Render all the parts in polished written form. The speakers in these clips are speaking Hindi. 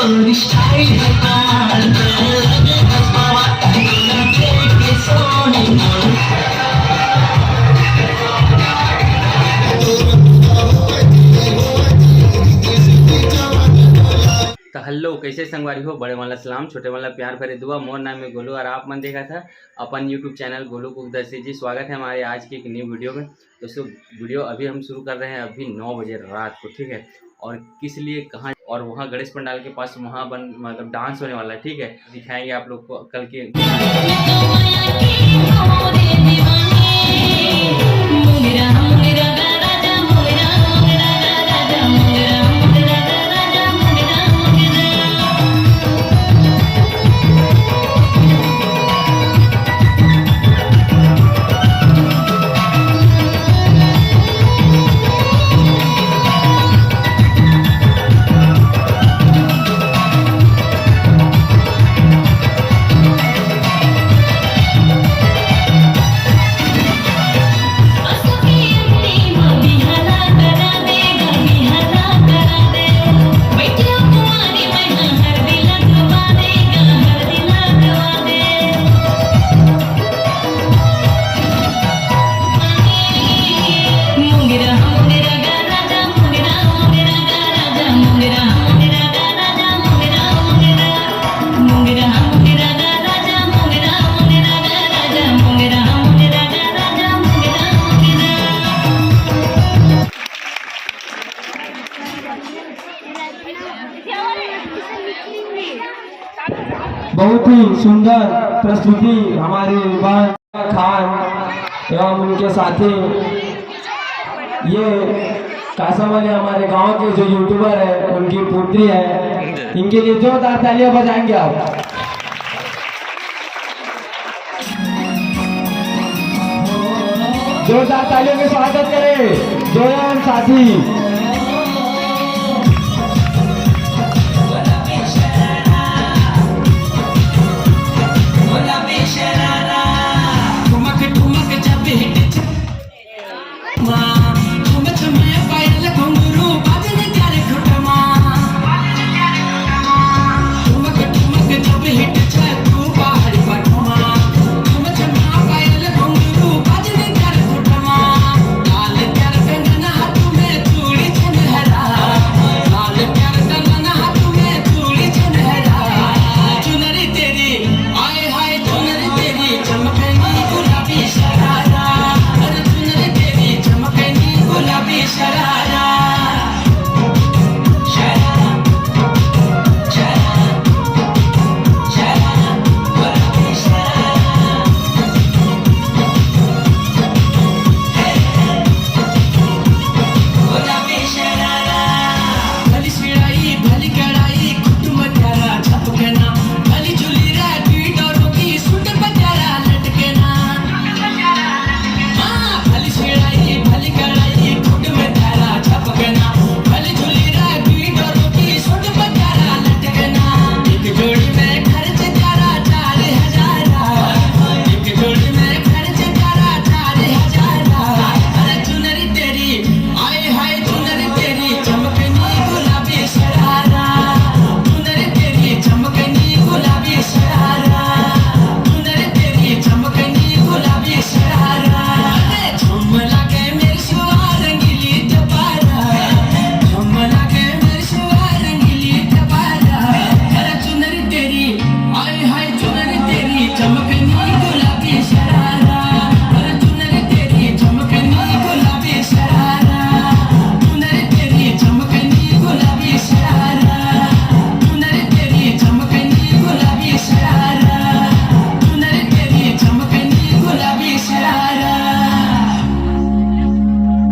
तो हेलो, कैसे संगवारी हो? बड़े वाला सलाम, छोटे वाला प्यार भरे दुआ। मोर नाम है गोलू और आप मन देखा था अपन यूट्यूब चैनल गोलू कुकदर्शी जी। स्वागत है हमारे आज की एक न्यू वीडियो में। दोस्तों वीडियो अभी हम शुरू कर रहे हैं अभी 9 बजे रात को, ठीक है। और किस लिए, कहाँ, और वहाँ गणेश पंडाल के पास वहाँ मतलब डांस होने वाला है, ठीक है। दिखाएंगे आप लोग को कल के। बहुत ही सुंदर प्रस्तुति हमारे खान एवं उनके साथी ये कासा वाले हमारे गांव के जो यूट्यूबर है उनकी पुत्री है। इनके लिए जोरदार तालियां बजाएंगे आप। जोरदार तालियों के स्वागत करें जोयान साथी।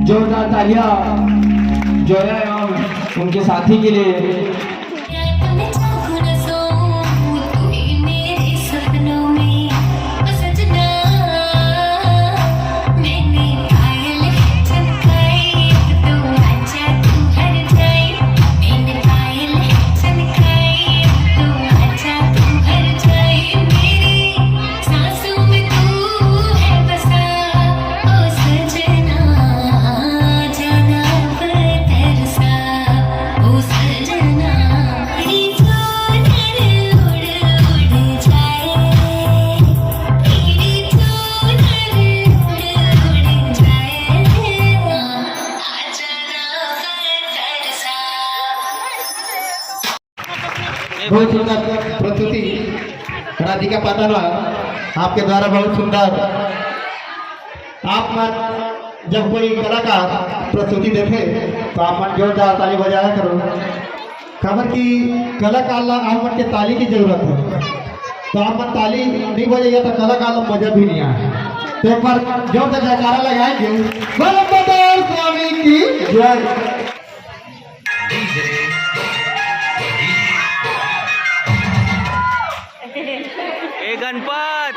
जोरदार तालियां जोया एवं उनके साथी के लिए। सजना बहुत सुंदर प्रस्तुति राधिका पाटाना आपके द्वारा बहुत सुंदर। आप मन जब कोई कलाकार प्रस्तुति देखे तो आप मन जोरदार ताली बजाया करो, खबर की कलाकार ला आप मन के ताली की जरूरत है। तो आप मन ताली नहीं बजेगा तो कलाकार ला मजा भी नहीं आए। तो एक बार जोरदार जयकारा लगाएंगे, बलबदार स्वामी की जय। ए गणपत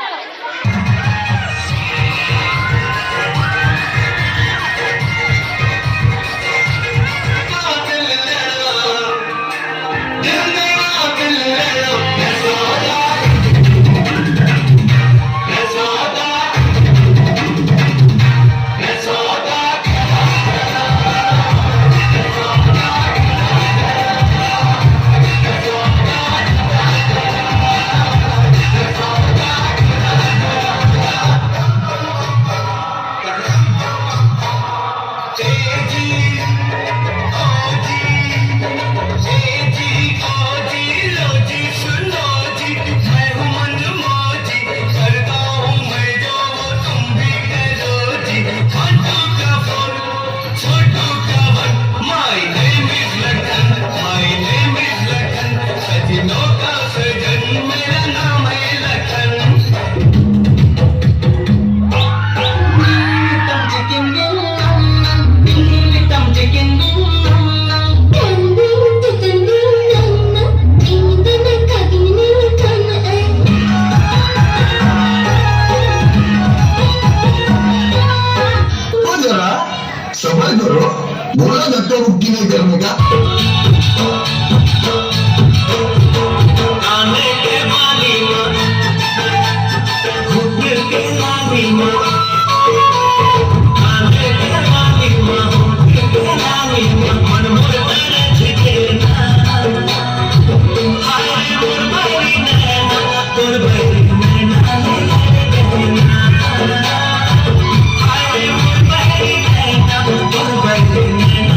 सफर करो, बोला धक्का मुक्की नहीं करने का। आने के वाली माँ, खुद के वाली माँ, आने के वाली माँ, खुद के वाली माँ, मन मोर झिके ना, हाय मोर बड़ी नैना, तोर बड़ी नैना, हाय मोर बड़ी नैना, तोर बड़ी नैना।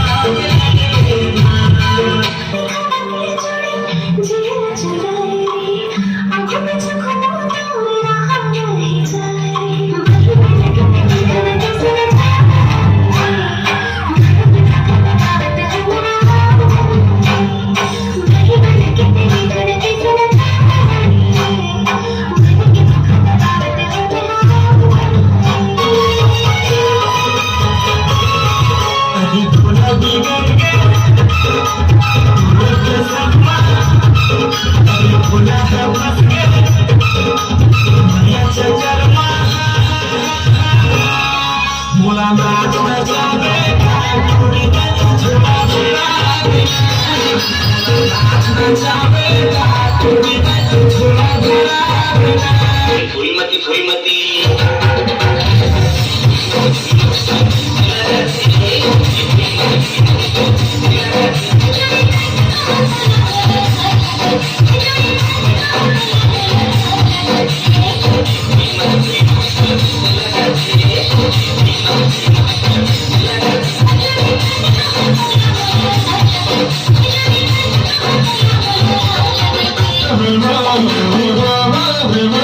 Thank you.